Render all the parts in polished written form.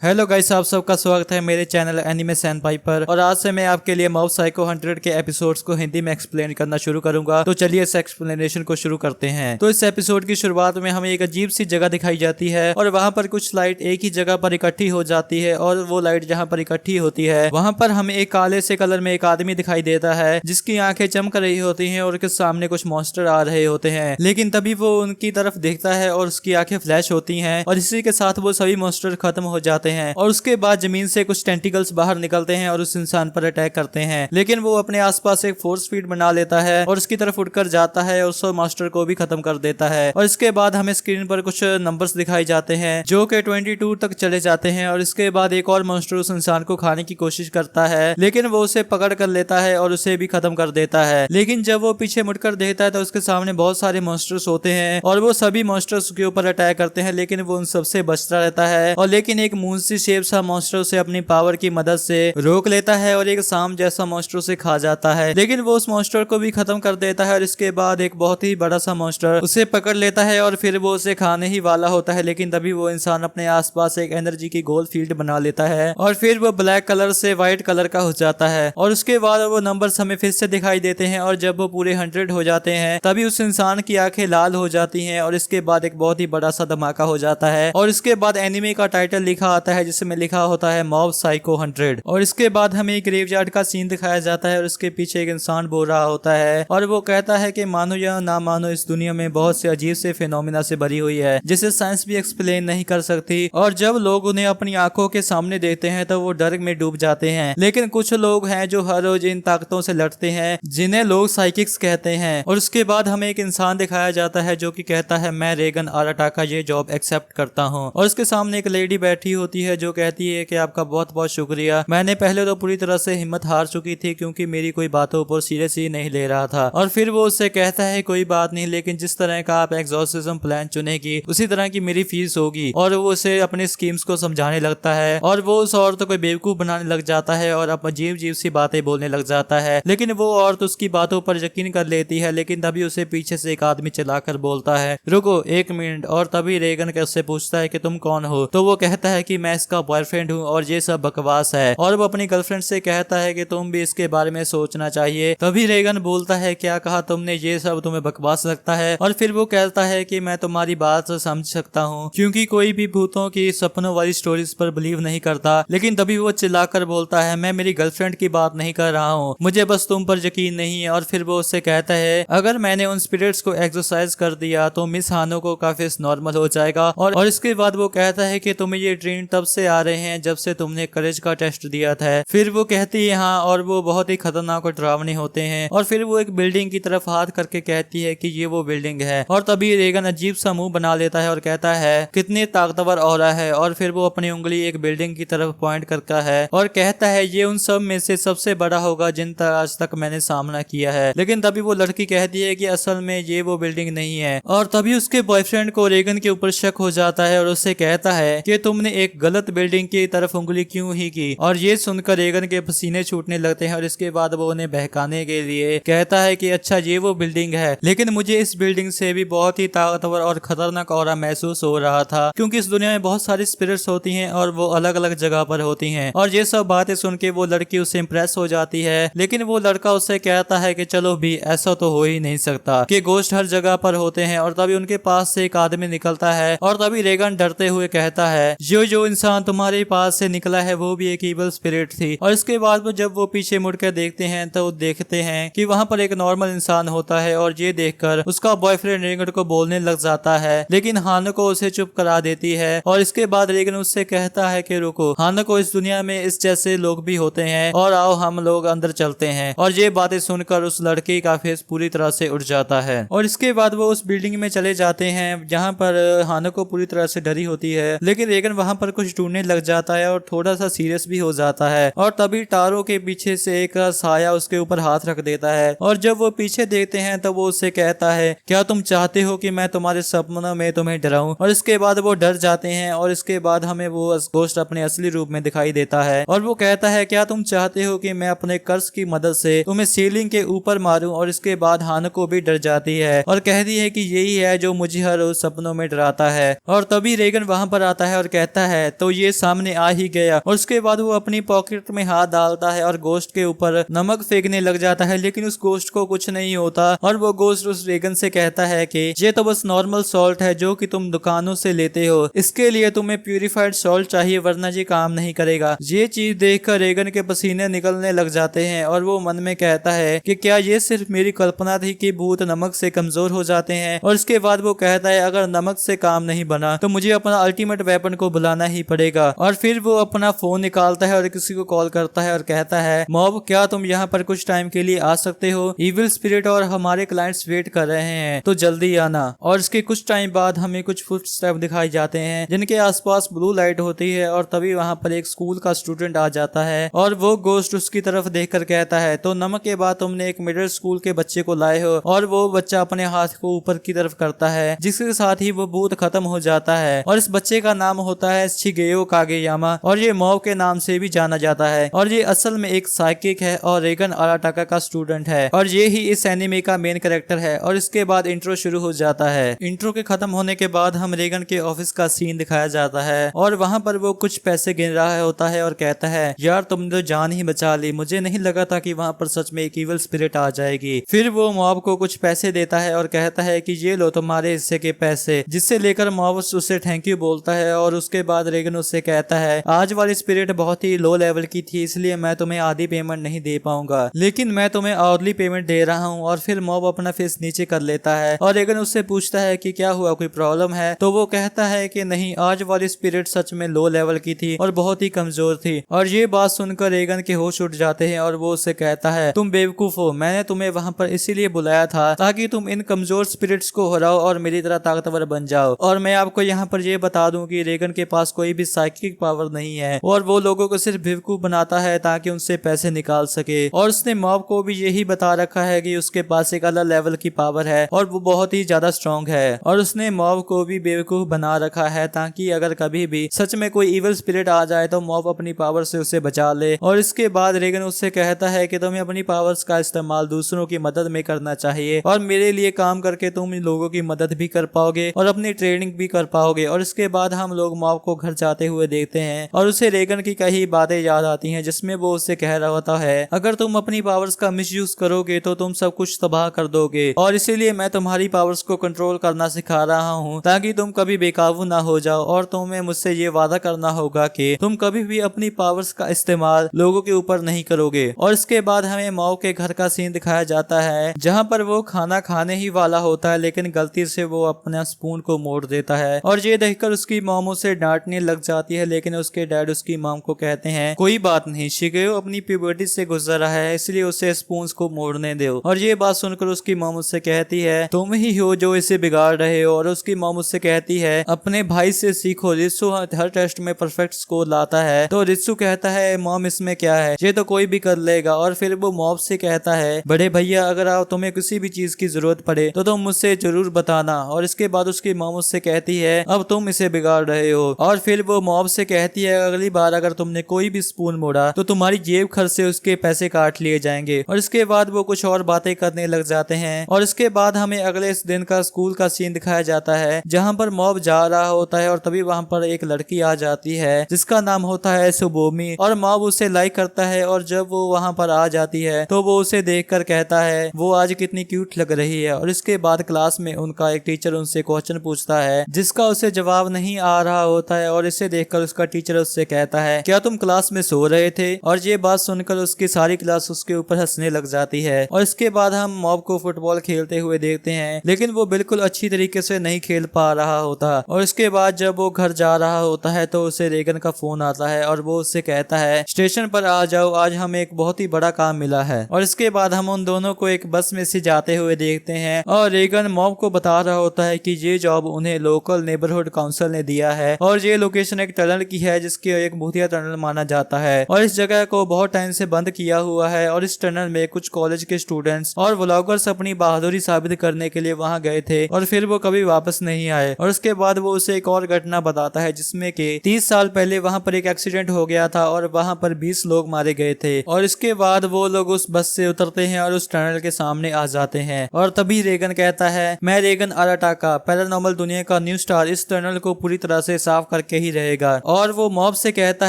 Hello guys, आप सबका स्वागत है मेरे चैनल एनिमे सैनपाई पर। और आज से मैं आपके लिए मॉब साइको 100 के एपिसोड्स को हिंदी में एक्सप्लेन करना शुरू करूंगा। तो चलिए इस एक्सप्लेनेशन को शुरू करते हैं। तो इस एपिसोड की शुरुआत में हमें एक अजीब सी जगह दिखाई जाती है और वहां पर कुछ लाइट एक ही जगह पर इकट्ठी हो जाती है और वो लाइट जहां पर इकट्ठी होती है वहां पर हमें एक काले से कलर में एक आदमी दिखाई देता है जिसकी आंखें चमक रही होती हैं और उसके सामने कुछ मॉन्स्टर आ रहे होते हैं। लेकिन तभी वो उनकी तरफ देखता है और उसकी आंखें फ्लैश होती हैं और इसी के साथ वो सभी मॉन्स्टर खत्म हो जाते हैं और उसके बाद जमीन से कुछ टेंटिकल्स बाहर निकलते हैं और उस इंसान पर अटैक करते हैं। लेकिन वो अपने आसपास एक फोर्स फील्ड बना लेता है और उसकी तरफ उड़कर जाता है और उस मास्टर को भी खत्म कर देता है। और इसके बाद हमें स्क्रीन पर कुछ नंबर्स दिखाई जाते हैं जो कि 22 तक चले जाते हैं। और इसके बाद एक और मॉन्स्टर उस इंसान को खाने की कोशिश करता है लेकिन वो उसे पकड़ कर लेता है और उसे भी खत्म कर देता है। लेकिन जब वो पीछे मुड़कर देखता है तो उसके सामने बहुत सारे मॉन्स्टर्स होते हैं और वो सभी मॉन्स्टर्स के ऊपर अटैक करते हैं लेकिन वो उन सबसे बचता रहता है। और लेकिन एक मूंसी शेप सा मॉन्स्टर उसे अपनी पावर की मदद से रोक लेता है और एक सांप जैसा मॉन्स्टर उसे खा जाता है। लेकिन वो उस मॉन्स्टर को भी खत्म कर देता है और इसके बाद एक बहुत ही बड़ा सा मॉन्स्टर उसे पकड़ लेता है और फिर वो उसे खाने ही वाला होता है। लेकिन तभी वो इंसान अपने आसपास एक एनर्जी की गोल फील्ड बना लेता है और फिर वो ब्लैक कलर से व्हाइट कलर का हो जाता है। और उसके बाद वो नंबर्स हमें फिर से दिखाई देते हैं और जब वो पूरे 100 हो जाते हैं तभी उस इंसान की आंखें लाल हो जाती हैं और इसके बाद एक बहुत ही बड़ा सा धमाका हो जाता है। और इसके बाद एनिमे का टाइटल लिखा आता है जिसमें लिखा होता है मॉब साइको 100। और इसके बाद हमें एक ग्रेवयार्ड का सीन दिखाया जाता है और उसके पीछे एक इंसान बोल रहा होता है और वो कहता है कि मानो या ना मानो इस दुनिया में बहुत से अजीब से फिनोमिना से भरी हुई है जिसे साइंस भी एक्सप्लेन नहीं कर सकती। और जब लोग उन्हें अपनी आंखों के सामने देखते हैं तो वो डर में डूब जाते हैं। लेकिन कुछ लोग हैं जो हर रोज इन ताकतों से लड़ते हैं जिन्हें लोग साइकिक्स कहते हैं। और उसके बाद हमें एक इंसान दिखाया जाता है जो कि कहता है मैं रेगन आराटाका ये जॉब एक्सेप्ट करता हूँ। और उसके सामने एक लेडी बैठी होती है जो कहती है कि आपका बहुत बहुत शुक्रिया। मैंने पहले तो पूरी तरह से हिम्मत हार चुकी थी क्योंकि मेरी कोई बातों पर सीरियस ही नहीं ले रहा था। और फिर वो उससे कहता है कोई बात नहीं, लेकिन जिस तरह का आप एग्जॉर्सिज्म प्लान चुनेगी उसी तरह की मेरी फीस होगी। और वो उसे अपने स्कीम्स को समझाने लगता है और वो उस औरत को बेवकूफ बनाने लग जाता है और अब अजीब अजीब सी बातें बोलने लग जाता है। लेकिन वो औरत उसकी बातों पर यकीन कर लेती है। लेकिन तभी उसे पीछे से एक आदमी चलाकर बोलता है रुको एक मिनट। और तभी रेगन के उससे पूछता है कि तुम कौन हो। तो वो कहता है कि मैं इसका बॉयफ्रेंड हूँ और ये सब बकवास है। और वो अपनी गर्लफ्रेंड से कहता है कि तुम भी इसके बारे में सोचना चाहिए। तभी रेगन बोलता है क्या कहा तुमने, ये सब तुम्हें बकवास लगता है। और फिर वो कहता है कि मैं तुम्हारी बात समझ सकता हूँ क्योंकि कोई भी भूतों की सपनों वाली स्टोरीज पर बिलीव नहीं करता। लेकिन तभी वो चिल्लाकर बोलता है मैं मेरी गर्लफ्रेंड की बात नहीं कर रहा हूँ, मुझे बस तुम पर यकीन नहीं है। और फिर वो उससे कहता है अगर मैंने उन स्पिरिट्स को एक्सरसाइज कर दिया तो मिस हानो को काफी नॉर्मल हो जाएगा। और इसके बाद वो कहता है कि तुम्हें ये ड्रीम तब से आ रहे हैं जब से तुमने करेज का टेस्ट दिया था। फिर वो कहती है हाँ, और वो बहुत ही खतरनाक और डरावने होते हैं। और फिर वो एक बिल्डिंग की तरफ हाथ करके कहती है कि ये वो बिल्डिंग है। और तभी रेगन अजीब सा मुंह बना लेता है और कहता है कितनी ताकतवर ऑरा है। और फिर वो अपनी उंगली एक बिल्डिंग की तरफ पॉइंट करता है और कहता है ये उन सब में से सबसे बड़ा होगा जिन तक आज तक मैंने सामना किया है। लेकिन तभी वो लड़की कहती है कि असल में ये वो बिल्डिंग नहीं है। और तभी उसके बॉयफ्रेंड को रेगन के ऊपर शक हो जाता है और उससे कहता है कि तुमने एक गलत बिल्डिंग की तरफ उंगली क्यों ही की। और ये सुनकर रेगन के पसीने छूटने लगते हैं। और इसके बाद वो उन्हें बहकाने के लिए कहता है कि अच्छा ये वो बिल्डिंग है, लेकिन मुझे इस बिल्डिंग से भी बहुत ही ताकतवर और खतरनाक ऑरा महसूस हो रहा था क्योंकि इस दुनिया में बहुत सारी स्पिरिट्स होती हैं और वो अलग अलग जगह पर होती हैं। और ये सब बातें सुन के वो लड़की उससे इम्प्रेस हो जाती है। लेकिन वो लड़का उससे कहता है कि चलो भी ऐसा तो हो ही नहीं सकता कि गोश्त हर जगह पर होते हैं। और तभी उनके पास से एक आदमी निकलता है और तभी रेगन डरते हुए कहता है जो इंसान तुम्हारे पास से निकला है वो भी एक इविल स्पिरिट थी। और इसके बाद जब वो पीछे मुड़कर देखते हैं तो देखते हैं कि वहां पर एक नॉर्मल इंसान होता है। और ये देखकर उसका बॉयफ्रेंड रेगन को बोलने लग जाता है लेकिन हानको उसे चुप करा देती है। और इसके बाद रेगन उससे कहता है कि रुको हानको, इस दुनिया में इस जैसे लोग भी होते हैं और आओ हम लोग अंदर चलते हैं। और ये बातें सुनकर उस लड़के का फेस पूरी तरह से उड़ जाता है। और इसके बाद वो उस बिल्डिंग में चले जाते हैं जहाँ पर हानको पूरी तरह से डरी होती है। लेकिन रेगन वहां पर कुछ ढूंढने लग जाता है और थोड़ा सा सीरियस भी हो जाता है। और तभी टारो के पीछे से एक साया उसके ऊपर हाथ रख देता है। और जब वो पीछे देखते हैं तो वो उससे कहता है क्या तुम चाहते हो कि मैं तुम्हारे सपनों में तुम्हें डराऊं। और इसके बाद वो डर जाते हैं। और इसके बाद हमें वो गोश्त अपने असली रूप में दिखाई देता है और वो कहता है क्या तुम चाहते हो कि मैं अपने कर्ज की मदद से तुम्हें सीलिंग के ऊपर मारूं। और इसके बाद हानको भी डर जाती है और कहती है कि यही है जो मुझे हर रोज सपनों में डराता है। और तभी रेगन वहां पर आता है और कहता है है तो ये सामने आ ही गया। और उसके बाद वो अपनी पॉकेट में हाथ डालता है और गोश्त के ऊपर नमक फेंकने लग जाता है, लेकिन उस गोश्त को कुछ नहीं होता। और वो गोश्त उस रेगन से कहता है कि ये तो बस नॉर्मल सॉल्ट है जो कि तुम दुकानों से लेते हो, इसके लिए तुम्हें प्यूरिफाइड सॉल्ट चाहिए वरना ये काम नहीं करेगा। ये चीज देखकर रेगन के पसीने निकलने लग जाते हैं और वो मन में कहता है कि क्या ये सिर्फ मेरी कल्पना थी कि भूत नमक से कमजोर हो जाते हैं। और इसके बाद वो कहता है अगर नमक से काम नहीं बना तो मुझे अपना अल्टीमेट वेपन को बुलाना ही पड़ेगा। और फिर वो अपना फोन निकालता है और किसी को कॉल करता है और कहता है मॉब क्या तुम यहाँ पर कुछ टाइम के लिए आ सकते हो, इविल स्पिरिट और हमारे क्लाइंट्स वेट कर रहे हैं तो जल्दी आना। और इसके कुछ टाइम बाद हमें कुछ फुटस्टेप दिखाई जाते हैं जिनके आसपास ब्लू लाइट होती है और तभी वहां पर एक स्कूल का स्टूडेंट आ जाता है और वो गोश्त उसकी तरफ देखकर कहता है तो नमक के बाद तुमने एक मिडिल स्कूल के बच्चे को लाए हो। और वो बच्चा अपने हाथ को ऊपर की तरफ करता है जिसके साथ ही वो भूत खत्म हो जाता है। और इस बच्चे का नाम होता है शिगेयो कागेयामा और ये मॉब के नाम से भी जाना जाता है। और ये असल में एक साइकिक है और रेगन अराटाका का स्टूडेंट है और ये ही इस एनिमे का मेन कैरेक्टर है। और इसके बाद इंट्रो शुरू हो जाता है। इंट्रो के खत्म होने के बाद हम रेगन के ऑफिस का सीन दिखाया जाता है और वहां पर वो कुछ पैसे गिन रहा होता है और कहता है यार तुमने तो जान ही बचा ली, मुझे नहीं लगा था कि वहां पर सच में एक इविल स्पिरिट आ जाएगी। फिर वो मॉब को कुछ पैसे देता है और कहता है कि ये लो तुम्हारे हिस्से के पैसे, जिससे लेकर मॉब उससे थैंक यू बोलता है। और उसके बाद रेगन उससे कहता है आज वाली स्पिरिट बहुत ही लो लेवल की थी इसलिए मैं तुम्हें आधी पेमेंट नहीं दे पाऊंगा, लेकिन मैं तुम्हें आवरली पेमेंट दे रहा हूँ। और फिर मॉब अपना फेस नीचे कर लेता है और रेगन उससे पूछता है कि क्या हुआ, कोई प्रॉब्लम है। तो वो कहता है कि नहीं, आज वाली स्पिरिट सच में लो लेवल की थी और बहुत ही कमजोर थी। और ये बात सुनकर रेगन के होश उठ जाते हैं और वो उससे कहता है तुम बेवकूफ हो, मैंने तुम्हें वहां पर इसीलिए बुलाया था ताकि तुम इन कमजोर स्पिरिट्स को हराओ और मेरी तरह ताकतवर बन जाओ। और मैं आपको यहाँ पर ये बता दूं कि रेगन के पास कोई भी साइकिक पावर नहीं है और वो लोगों को सिर्फ बेवकूफ बनाता है ताकि उनसे पैसे निकाल सके। और उसने मॉब को भी यही बता रखा है कि उसके पास एक अलग लेवल की पावर है और वो बहुत ही ज्यादा स्ट्रॉन्ग है। और उसने मॉब को भी बेवकूफ बना रखा है ताकि अगर कभी भी सच में कोई इविल स्पिरिट आ जाए तो मॉब अपनी पावर से उसे बचा ले। और इसके बाद रेगन उससे कहता है कि तुम्हें अपनी पावर्स का इस्तेमाल दूसरों की मदद में करना चाहिए और मेरे लिए काम करके तुम इन लोगों की मदद भी कर पाओगे और अपनी ट्रेनिंग भी कर पाओगे। और इसके बाद हम लोग मॉब को घर जाते हुए देखते हैं और उसे रेगन की कई बातें याद आती हैं जिसमें वो उससे कह रहा होता है अगर तुम अपनी पावर्स का मिसयूज करोगे तो तुम सब कुछ तबाह कर दोगे और इसीलिए मैं तुम्हारी पावर्स को कंट्रोल करना सिखा रहा हूँ ताकि तुम कभी बेकाबू ना हो जाओ। और तुम्हें मुझसे ये वादा करना होगा कि तुम कभी भी अपनी पावर्स का इस्तेमाल लोगों के ऊपर नहीं करोगे। और इसके बाद हमें मॉब के घर का सीन दिखाया जाता है जहाँ पर वो खाना खाने ही वाला होता है लेकिन गलती से वो अपना स्पून को मोड़ देता है और ये देखकर उसकी मॉम उसे डांटने लग जाती है। लेकिन उसके डैड उसकी मॉम को कहते हैं कोई बात नहीं, शिगेयो अपनी प्यूबर्टी से गुजर रहा है इसलिए उसे स्पून को मोड़ने दो। और ये बात सुनकर उसकी मॉम उससे कहती है तुम ही हो जो इसे बिगाड़ रहे हो। और उसकी मॉम उससे कहती है अपने भाई से सीखो, रित्सु हर टेस्ट में परफेक्ट स्कोर लाता है। तो रित्सु कहता है मॉम इसमें क्या है, ये तो कोई भी कर लेगा। और फिर वो मॉब से कहता है बड़े भैया अगर तुम्हें किसी भी चीज की जरूरत पड़े तो तुम मुझसे जरूर बताना। और इसके बाद उसकी मॉम उससे कहती है अब तुम इसे बिगाड़ रहे हो। और फिर वो मॉब से कहती है अगली बार अगर तुमने कोई भी स्पून मोड़ा तो तुम्हारी जेब खर्च से उसके पैसे काट लिए जाएंगे। और इसके बाद वो कुछ और बातें करने लग जाते हैं। और इसके बाद हमें अगले दिन का स्कूल का सीन दिखाया जाता है जहाँ पर मॉब जा रहा होता है और तभी वहाँ पर एक लड़की आ जाती है जिसका नाम होता है सुबोमी। और मॉब उसे लाइक करता है और जब वो वहाँ पर आ जाती है तो वो उसे देखकर कहता है वो आज कितनी क्यूट लग रही है। और इसके बाद क्लास में उनका एक टीचर उनसे क्वेश्चन पूछता है जिसका उसे जवाब नहीं आ रहा होता है और इसे देखकर उसका टीचर उससे कहता है क्या तुम क्लास में सो रहे थे। और ये बात सुनकर उसकी सारी क्लास उसके ऊपर हंसने लग जाती है। और इसके बाद हम मॉब को फुटबॉल खेलते हुए देखते हैं लेकिन वो बिल्कुल अच्छी तरीके से नहीं खेल पा रहा होता। और इसके बाद जब वो घर जा रहा होता है तो उसे रेगन का फोन आता है और वो उससे कहता है स्टेशन पर आ जाओ, आज हमें एक बहुत ही बड़ा काम मिला है। और इसके बाद हम उन दोनों को एक बस में से जाते हुए देखते हैं और रेगन मॉब को बता रहा होता है कि ये जॉब उन्हें लोकल नेबरहुड काउंसिल ने दिया है और ये लोकेशन एक टनल की है जिसके एक भूतिया टनल माना जाता है। और इस जगह को बहुत टाइम से बंद किया हुआ है और इस टनल में कुछ कॉलेज के स्टूडेंट्स और व्लॉगर्स अपनी बहादुरी साबित करने के लिए वहां गए थे और फिर वो कभी वापस नहीं आए। और उसके बाद वो उसे एक और घटना बताता है जिसमें कि 30 साल पहले वहां पर एक एक्सीडेंट हो गया था और वहां पर 20 लोग मारे गए थे। और इसके बाद वो लोग उस बस से उतरते हैं और उस टनल के सामने आ जाते हैं। और तभी रेगन कहता है मैं रेगन अराटाका पैरानॉर्मल दुनिया का न्यू स्टार इस टनल को पूरी तरह से साफ करके ही रहेगा। और वो मॉब से कहता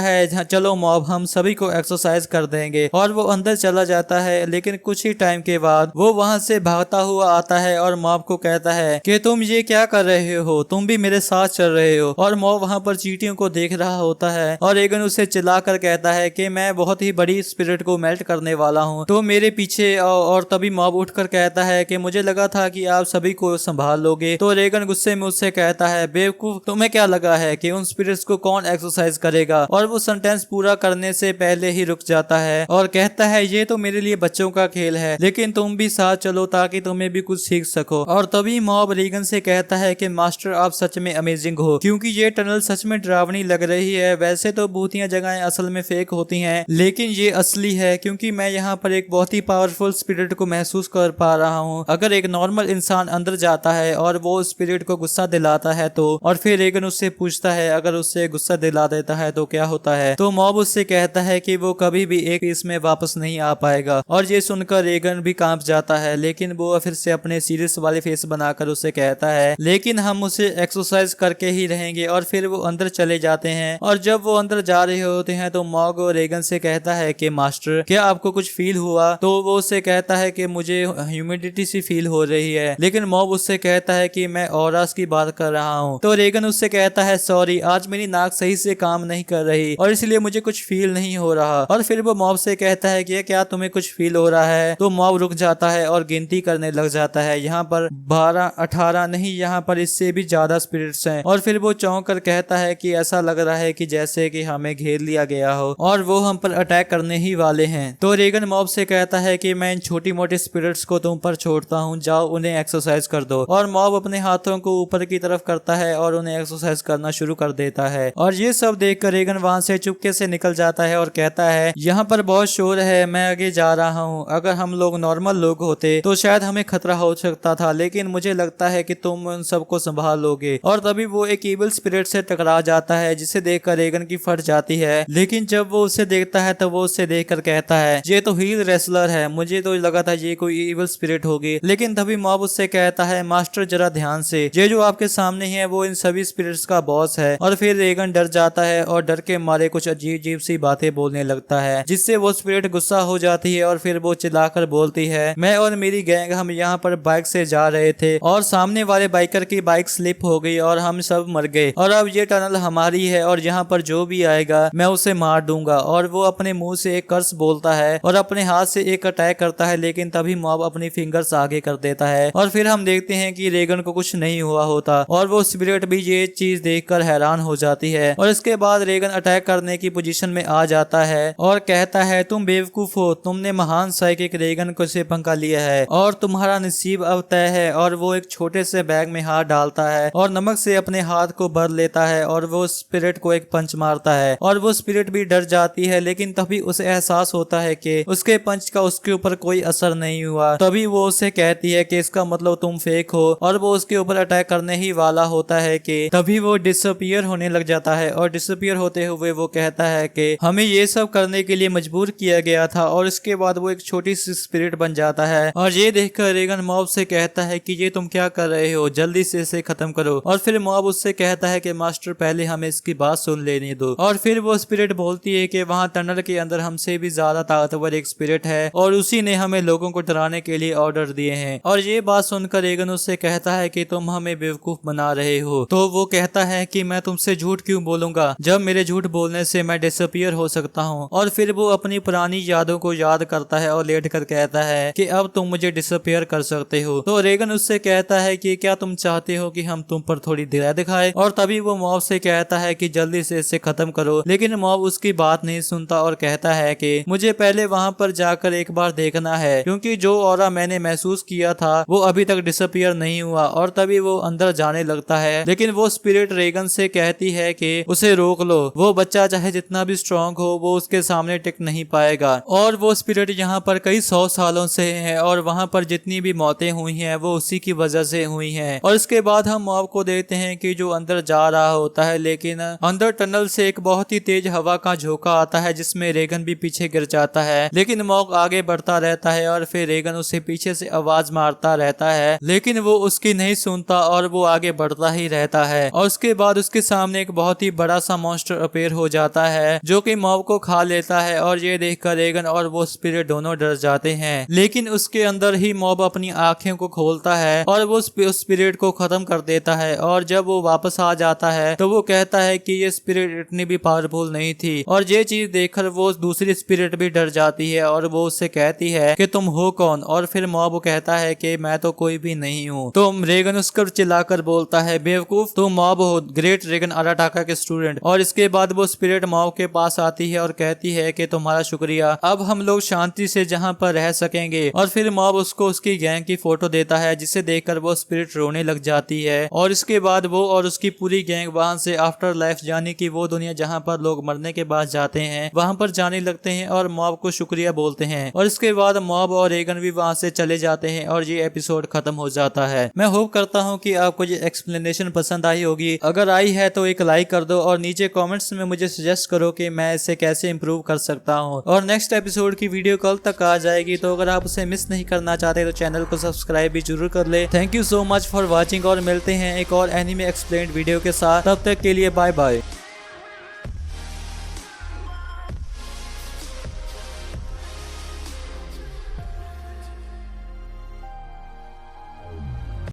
है चलो मॉब हम सभी को एक्सरसाइज कर देंगे, और वो अंदर चला जाता है। लेकिन कुछ ही टाइम के बाद वो वहां से भागता हुआ आता है और मॉब को कहता है कि तुम ये क्या कर रहे हो, तुम भी मेरे साथ चल रहे हो। और मॉब वहां पर चींटियों को देख रहा होता है और रेगन उसे चिल्लाकर कहता है कि मैं बहुत ही बड़ी स्पिरिट को मेल्ट करने वाला हूँ, तो मेरे पीछे। और तभी मॉब उठकर कहता है कि मुझे लगा था कि आप सभी को संभाल लोगे। तो रेगन गुस्से में उससे कहता है बेवकूफ, तुम्हें क्या लगा है कि उन स्पिरिट्स को कौन एक्सरसाइज करेगा। और वो सेंटेंस पूरा करने से पहले ही रुक जाता है और कहता है ये तो मेरे लिए बच्चों का खेल है, लेकिन तुम भी साथ चलो ताकि तुम्हें भी कुछ सीख सको। और तभी मॉब रेगन से कहता है कि मास्टर आप सच में अमेजिंग हो, क्योंकि ये टनल सच में डरावनी लग रही है। वैसे तो भूतिया जगहें असल में फेक होती हैं, लेकिन ये असली है, क्योंकि मैं यहाँ पर एक बहुत ही पावरफुल स्पिरिट को महसूस कर पा रहा हूँ। अगर एक नॉर्मल इंसान अंदर जाता है और वो स्पिरिट को गुस्सा दिलाता है तो। और फिर रेगन उससे पूछता है अगर उससे गुस्सा दिला देता है तो क्या होता है। तो मॉब उससे कहता है कि वो कभी भी एक पीस में वापस नहीं आ पाएगा। और ये सुनकर रेगन भी कांप जाता है, लेकिन वो फिर से अपने सीरियस वाले फेस बनाकर उससे कहता है लेकिन हम उसे एक्सरसाइज करके ही रहेंगे। और फिर वो अंदर चले जाते हैं। और जब वो अंदर जा रहे होते हैं तो मॉग रेगन से कहता है कि मास्टर क्या आपको कुछ फील हुआ। तो वो उससे कहता है कि मुझे ह्यूमिडिटी सी फील हो रही है। लेकिन मॉब उससे कहता है कि मैं ऑरास की बात कर रहा हूँ। तो रेगन उससे कहता है सॉरी, आज मेरी नाक सही से काम नहीं कर रही और इसलिए मुझे कुछ फील नहीं हो रहा। और फिर वो मॉब से कहता है कि क्या तुम्हें कुछ फील हो रहा है। तो मॉब रुक जाता है और गिनती करने लग जाता है, यहाँ पर 12, 18 नहीं, यहाँ पर इससे भी ज्यादा स्पिरिट्स हैं। और फिर वो चौंक कर कहता है कि ऐसा लग रहा है कि जैसे कि हमें घेर लिया गया हो और वो हम पर अटैक करने ही वाले हैं। तो रेगन मॉब से कहता है कि मैं इन छोटी मोटी स्पिरिट्स को तुम पर छोड़ता हूँ, जाओ उन्हें एक्सरसाइज कर दो। और मॉब अपने हाथों को ऊपर की तरफ करता है और उन्हें एक्सरसाइज करना शुरू कर देता है। और ये सब देखकर रेगन वहां से चुपके से निकल जाता है और कहता है यहाँ पर बहुत शोर है, मैं आगे जा रहा हूँ। अगर हम लोग नॉर्मल लोग होते तो शायद हमें खतरा हो सकता था, लेकिन मुझे लगता है कि तुम उन सबको संभाल लोगे। और तभी वो एक इविल स्पिरिट से टकरा जाता है, जिसे देखकर रेगन की फट जाती है। लेकिन जब वो उसे देखता है तो वो उससे देखकर कहता है ये तो हील रेसलर है, मुझे तो लगा था ये कोई इविल स्पिरिट होगी। लेकिन तभी मॉब उससे कहता है मास्टर जरा ध्यान से, ये जो आपके सामने है वो इन सभी स्पिरिट्स का बॉस है। और फिर रेगन डर जाता है और डर के मारे कुछ अजीब अजीब सी बातें बोलने लगता है, जिससे वो स्पिरिट गुस्सा हो जाती है। और फिर वो चिल्लाकर बोलती है मैं और मेरी गैंग हम यहाँ पर बाइक से जा रहे थे और सामने वाले बाइकर की बाइक स्लिप हो गई और हम सब मर गए, और अब ये टनल हमारी है और यहाँ पर जो भी आएगा मैं उसे मार दूंगा। और वो अपने मुंह से एक कर्स बोलता है और अपने हाथ से एक अटैक करता है, लेकिन तभी मॉब अपनी फिंगर्स आगे कर देता है। और फिर हम देखते हैं कि रेगन को कुछ नहीं हुआ होता और वो स्पिरिट भी ये चीज देखकर हैरान हो जाती है। और इसके बाद रेगन अटैक करने की पोजीशन में आ जाता है और कहता है तुम बेवकूफ हो, तुमने महान साइकिक रेगन को से पंखा लिया है और तुम्हारा नसीब अब तय है। और वो एक छोटे से बैग में हाथ डालता है और नमक से अपने हाथ को भर लेता है और वो स्पिरिट को एक पंच मारता है। और वो स्पिरिट भी डर जाती है, लेकिन तभी उसे एहसास होता है कि उसके पंच का उसके ऊपर कोई असर नहीं हुआ। तभी वो उसे कहती है कि इसका मतलब तुम फेक हो, और वो उसके ऊपर अटैक करने ही वाला होता है कि तभी वो डिसअपियर होने लग जाता है। और डिसअपियर होते हुए वो कहता है कि हमें ये सब करने के लिए मजबूर किया गया था। और इसके बाद वो एक छोटी सी स्पिरिट बन जाता है। और ये देखकर रेगन मॉब से कहता है कि ये तुम क्या कर रहे हो, जल्दी से इसे खत्म करो। और फिर मॉब उससे कहता है कि मास्टर पहले हमें इसकी बात सुन लेने दो। और फिर वो स्पिरिट बोलती है कि वहाँ टनल के अंदर हमसे भी ज्यादा ताकतवर एक स्पिरिट है और उसी ने हमें लोगों को डराने के लिए ऑर्डर दिए हैं। और ये बात सुनकर रेगन उससे कहता है कि तुम हमें बेवकूफ बना रहे हो। तो वो कहता है कि मैं तुमसे झूठ क्यों बोलूंगा, जब मेरे झूठ बोलने से मैं डिसअपियर हो सकता हूँ। और फिर वो अपनी पुरानी यादों को याद करता है और लेट कर कहता है कि अब तुम मुझे डिसअपियर कर सकते हो। तो रेगन उससे कहता है कि क्या तुम चाहते हो कि हम तुम पर थोड़ी दया दिखाए। और तभी वो मॉब से कहता है कि जल्दी से इसे खत्म करो, लेकिन मॉब उसकी बात नहीं सुनता और कहता है कि मुझे पहले वहां पर जाकर एक बार देखना है, क्योंकि जो ऑरा मैंने महसूस किया था वो अभी तक डिसअपियर नहीं हुआ। और तभी वो अंदर जाने लगता है, लेकिन वो स्पिरिट रेगन से कहती है कि उसे रोक लो, वो बच्चा चाहे जितना भी स्ट्रांग हो वो उसके सामने टिक नहीं पाएगा। और वो स्पिरिट यहाँ पर कई 100 सालों से है और वहाँ पर जितनी भी मौतें हुई हैं वो उसी की वजह से हुई हैं। और इसके बाद हम मॉब को देखते हैं कि जो अंदर जा रहा होता है, लेकिन अंदर टनल से एक बहुत ही तेज हवा का झोंका आता है जिसमें रेगन भी पीछे गिर जाता है। लेकिन मॉब आगे बढ़ता रहता है और फिर रेगन उसे पीछे से आवाज मारता रहता है, लेकिन वो उसकी नहीं सुनता और वो आगे बढ़ता ही रहता है। और उसके बाद उसके सामने सामने एक बहुत ही बड़ा सा मॉन्स्टर अपीयर हो जाता है जो कि मॉब को खा लेता है और ये देखकर रेगन और वो स्पिरिट दोनों डर जाते हैं। लेकिन उसके अंदर ही मॉब अपनी आंखें को खोलता है और वो स्पिरिट को खत्म कर देता है। और जब वो वापस आ जाता है तो वो कहता है कि ये स्पिरिट इतनी भी पावरफुल नहीं थी। और ये चीज देखकर वो दूसरी स्पिरिट भी डर जाती है और वो उससे कहती है कि तुम हो कौन। और फिर मॉब कहता है कि मैं तो कोई भी नहीं हूँ। तो रेगन उसको चिल्लाकर बोलता है बेवकूफ, तुम मॉब हो, ग्रेट रेगन अराटाका के स्टूडेंट। और इसके बाद वो स्पिरिट मॉब के पास आती है और कहती है कि तुम्हारा शुक्रिया, अब हम लोग शांति से जहाँ पर रह सकेंगे। और फिर मॉब उसको उसकी गैंग की फोटो देता है जिसे देखकर वो स्पिरिट रोने लग जाती है। और इसके बाद वो और उसकी पूरी गैंग वहां से आफ्टर लाइफ यानी कि वो दुनिया जहाँ पर लोग मरने के बाद जाते हैं वहां पर जाने लगते हैं और मॉब को शुक्रिया बोलते हैं। और इसके बाद मॉब और रेगन भी वहां से चले जाते हैं और ये एपिसोड खत्म हो जाता है। मैं होप करता हूँ कि आपको ये एक्सप्लेनेशन पसंद आई होगी। अगर आई है तो एक लाइक कर दो और नीचे कमेंट्स में मुझे सजेस्ट करो कि मैं इसे कैसे इंप्रूव कर सकता हूँ। और नेक्स्ट एपिसोड की वीडियो कल तक आ जाएगी, तो अगर आप उसे मिस नहीं करना चाहते तो चैनल को सब्सक्राइब भी जरूर कर ले। Thank you so much for watching और मिलते हैं एक और एनिमे एक्सप्लेन्ड वीडियो के साथ। तब तक के लिए बाय बाय।